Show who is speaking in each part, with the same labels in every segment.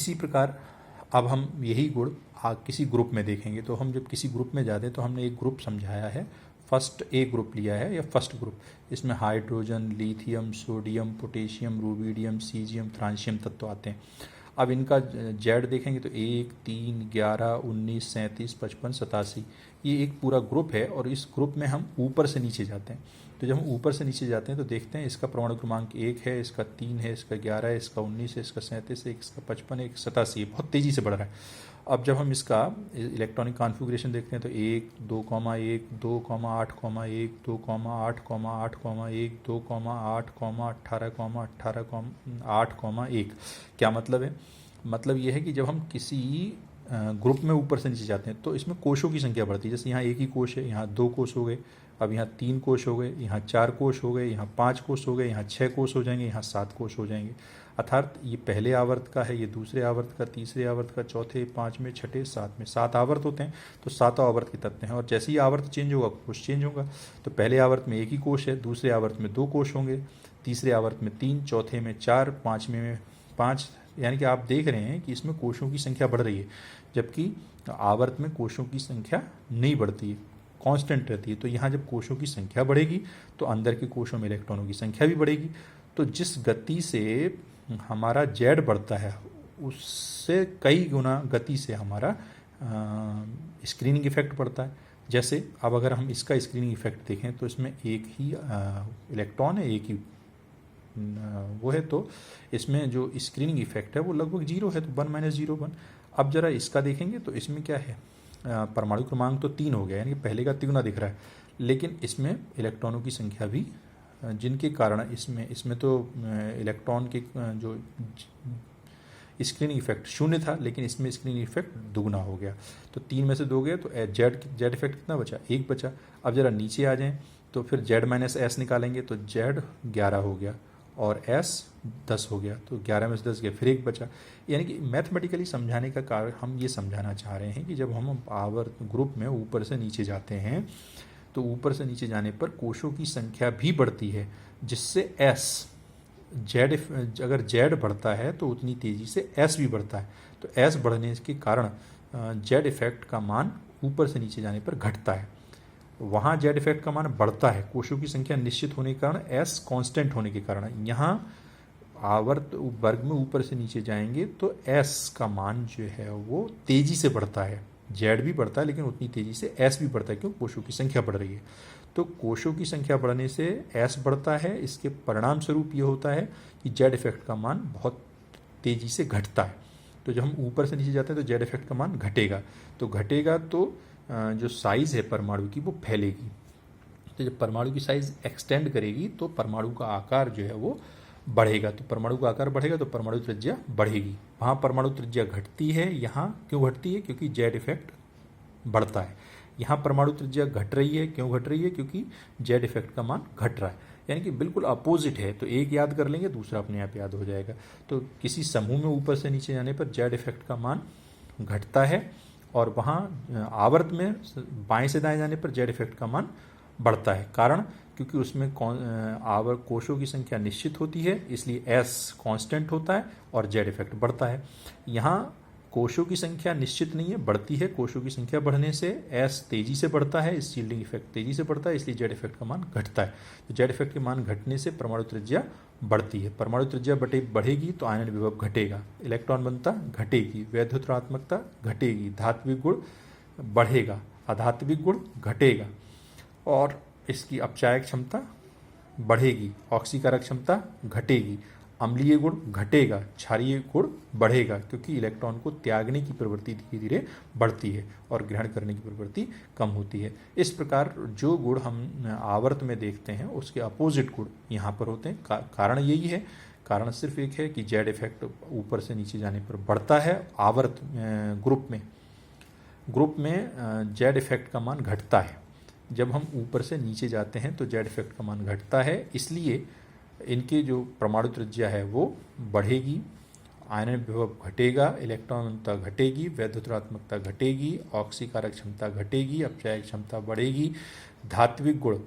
Speaker 1: इसी प्रकार अब हम यही गुण किसी ग्रुप में देखेंगे। तो हम जब किसी ग्रुप में जाते हैं तो हमने एक ग्रुप समझाया है, फर्स्ट ए ग्रुप लिया है या फर्स्ट ग्रुप। इसमें hydrogen, lithium, sodium, potassium, rubidium, caesium, francium तत्व आते हैं। अब इनका जेड देखेंगे तो 1, 3, 11, 19, 37, 55, 87 ये एक पूरा ग्रुप है। और इस ग्रुप में हम ऊपर से नीचे जाते हैं। तो जब हम ऊपर से नीचे जाते हैं तो देखते हैं इसका परमाणु क्रमांक 1 है, इसका 3 है, इसका 11 है, इसका 19 है, इसका 37 है, इसका 55 है, 87 बहुत तेज़ी से बढ़ रहा है। अब जब हम इसका इलेक्ट्रॉनिक कॉन्फ़िगरेशन देखते हैं तो 1, 2,1, 2,8,1, 2,8,8,1, 2,8, 18, 8,1। क्या मतलब है? मतलब ये है कि जब हम किसी ग्रुप में ऊपर से नीचे जाते हैं तो इसमें कोशों की संख्या बढ़ती है। जैसे यहाँ एक ही कोश है, यहाँ 2 कोश हो गए, अब यहाँ 3 कोश हो गए, यहाँ 4 कोश हो गए, यहाँ 5 कोश हो गए, यहाँ 6 कोश हो जाएंगे, यहाँ 7 कोश हो जाएंगे। अर्थात ये पहले आवर्त का है, ये दूसरे आवर्त का, तीसरे आवर्त का, चौथे, पाँचवें, छठे, सातवें, 7 आवर्त होते हैं। तो 7 आवर्त के तत्व हैं। और जैसे ही आवर्त चेंज होगा कोश चेंज होगा। तो पहले आवर्त में एक ही कोश है, दूसरे आवर्त में 2 कोश होंगे, तीसरे आवर्त में 3, चौथे में 4, पाँचवें में 5। यानी कि आप देख रहे हैं कि इसमें कोशों की संख्या बढ़ रही है, जबकि आवर्त में कोशों की संख्या नहीं बढ़ती है, कांस्टेंट रहती है। तो यहाँ जब कोशों की संख्या बढ़ेगी तो अंदर के कोशों में इलेक्ट्रॉनों की संख्या भी बढ़ेगी। तो जिस गति से हमारा जेड बढ़ता है उससे कई गुना गति से हमारा स्क्रीनिंग इफेक्ट बढ़ता है। जैसे अब अगर हम इसका स्क्रीनिंग इफेक्ट देखें तो इसमें एक ही इलेक्ट्रॉन है, एक ही वो है। तो इसमें जो स्क्रीनिंग इफेक्ट है वो लगभग 0 है, तो 1 - 0 1। अब जरा इसका देखेंगे तो इसमें क्या है, परमाणु क्रमांक तो 3 हो गया, यानी कि पहले का तिगुना दिख रहा है। लेकिन इसमें इलेक्ट्रॉनों की संख्या भी, जिनके कारण इसमें तो इलेक्ट्रॉन के जो स्क्रीनिंग इफेक्ट 0 था, लेकिन इसमें स्क्रीनिंग इफेक्ट दुगना हो गया। तो 3 में से 2 गए तो जेड इफेक्ट कितना बचा, 1 बचा। अब जरा नीचे आ जाएं तो फिर जेड माइनस एस निकालेंगे तो जेड 11 हो गया और एस 10 हो गया। तो 11 में से 10 गया, फिर 1 बचा। यानी कि मैथमेटिकली समझाने का कार्य हम ये समझाना चाह रहे हैं कि जब हम आवर्त ग्रुप में ऊपर से नीचे जाते हैं तो ऊपर से नीचे जाने पर कोशों की संख्या भी बढ़ती है, जिससे एस जेड, अगर जेड बढ़ता है तो उतनी तेज़ी से एस भी बढ़ता है। तो एस बढ़ने के कारण जेड इफेक्ट का मान ऊपर से नीचे जाने पर घटता है। वहाँ जेड इफेक्ट का मान बढ़ता है, कोशों की संख्या निश्चित होने के कारण, एस कांस्टेंट होने के कारण। यहाँ आवर्त वर्ग में ऊपर से नीचे जाएंगे तो एस का मान जो है वो तेज़ी से बढ़ता है। जेड भी बढ़ता है लेकिन उतनी तेज़ी से एस भी बढ़ता है, क्यों, कोशों की संख्या बढ़ रही है। तो कोशों की संख्या बढ़ने से एस बढ़ता है। इसके परिणाम स्वरूप ये होता है कि जेड इफेक्ट का मान बहुत तेज़ी से घटता है। तो जब हम ऊपर से नीचे जाते हैं तो जेड इफेक्ट का मान घटेगा। तो घटेगा तो जो साइज़ है परमाणु की वो फैलेगी। तो जब परमाणु की साइज़ एक्सटेंड करेगी तो परमाणु का आकार जो है वो बढ़ेगा। तो परमाणु का आकार बढ़ेगा तो परमाणु त्रिज्या बढ़ेगी। वहाँ परमाणु त्रिज्या घटती है, यहाँ क्यों घटती है, क्योंकि जेड इफेक्ट बढ़ता है। यहाँ परमाणु त्रिज्या घट रही है, क्यों घट रही है, क्योंकि जेड इफेक्ट का मान घट रहा है। यानी कि बिल्कुल अपोजिट है। तो एक याद कर लेंगे दूसरा अपने आप याद हो जाएगा। तो किसी समूह में ऊपर से नीचे जाने पर जेड इफेक्ट का मान घटता है और वहाँ आवर्त में बाएं से दाएं जाने पर जेड इफेक्ट का मान बढ़ता है। कारण, क्योंकि उसमें आवर्त कोशों की संख्या निश्चित होती है, इसलिए एस कांस्टेंट होता है और जेड इफेक्ट बढ़ता है। यहाँ कोशों की संख्या निश्चित नहीं है, बढ़ती है। कोशों की संख्या बढ़ने से एस तेजी से बढ़ता है, इस शील्डिंग इफेक्ट तेजी से बढ़ता है, इसलिए जेड इफेक्ट का मान घटता है। तो जेड इफेक्ट के मान घटने से परमाणु त्रिज्या बढ़ती है। परमाणु त्रिज्या बढ़ेगी तो आयनन विभव घटेगा, इलेक्ट्रॉन घनता घटेगी, वैद्युत ऋणात्मकता घटेगी, धात्विक गुण बढ़ेगा, अधात्विक गुण घटेगा और इसकी अपचायक क्षमता बढ़ेगी, ऑक्सीकारक क्षमता घटेगी, अम्लीय गुण घटेगा, क्षारीय गुण बढ़ेगा, क्योंकि इलेक्ट्रॉन को त्यागने की प्रवृत्ति धीरे धीरे बढ़ती है और ग्रहण करने की प्रवृत्ति कम होती है। इस प्रकार जो गुण हम आवर्त में देखते हैं उसके अपोजिट गुण यहाँ पर होते हैं। कारण यही है, कारण सिर्फ एक है कि जेड इफेक्ट ऊपर से नीचे जाने पर बढ़ता है। आवर्त ग्रुप में जेड इफेक्ट का मान घटता है। जब हम ऊपर से नीचे जाते हैं तो जेड इफेक्ट का मान घटता है, इसलिए इनके जो परमाणु त्रिज्या है वो बढ़ेगी, आयनन विभव घटेगा, इलेक्ट्रॉन घनता घटेगी, वैद्युत ऋणात्मकता घटेगी, ऑक्सीकारक क्षमता घटेगी, अपचायक क्षमता बढ़ेगी, धात्विक गुण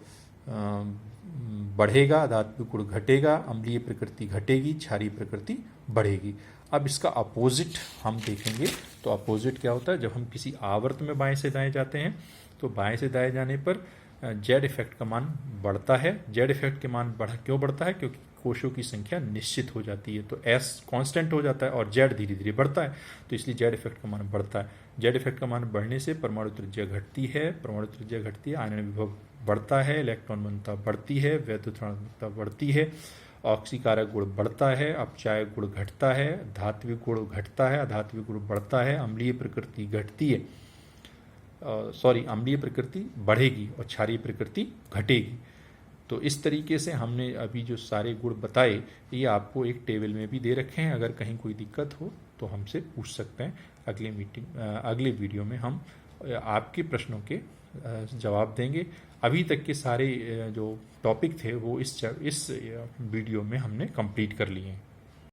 Speaker 1: बढ़ेगा, धात्विक गुण घटेगा, अम्लीय प्रकृति घटेगी, क्षारीय प्रकृति बढ़ेगी। अब इसका अपोजिट हम देखेंगे। तो अपोजिट क्या होता है, जब हम किसी आवर्त में बाएं से दाएं जाते हैं तो बाएं से दाएं जाने पर जेड इफेक्ट का मान बढ़ता है। जेड इफेक्ट के मान क्यों बढ़ता है, क्योंकि कोशों की संख्या निश्चित हो जाती है, तो एस कांस्टेंट हो जाता है और जेड धीरे धीरे बढ़ता है, तो इसलिए जेड इफेक्ट का मान बढ़ता है। जेड इफेक्ट का मान बढ़ने से परमाणु त्रिज्या घटती है, परमाणु त्रिज्या घटती है, आयनन विभव बढ़ता है, इलेक्ट्रॉन घनता बढ़ती है, वैद्युत ऋणात्मकता बढ़ती है, ऑक्सीकारक गुण बढ़ता है, अपचायक गुण घटता है, धात्विक गुण घटता है, अधात्विक गुण बढ़ता है, अम्लीय प्रकृति घटती है, अम्लीय प्रकृति बढ़ेगी और क्षारीय प्रकृति घटेगी। तो इस तरीके से हमने अभी जो सारे गुण बताए ये आपको एक टेबल में भी दे रखे हैं। अगर कहीं कोई दिक्कत हो तो हमसे पूछ सकते हैं। अगले वीडियो में हम आपके प्रश्नों के जवाब देंगे। अभी तक के सारे जो टॉपिक थे वो इस वीडियो में हमने कंप्लीट कर लिए हैं।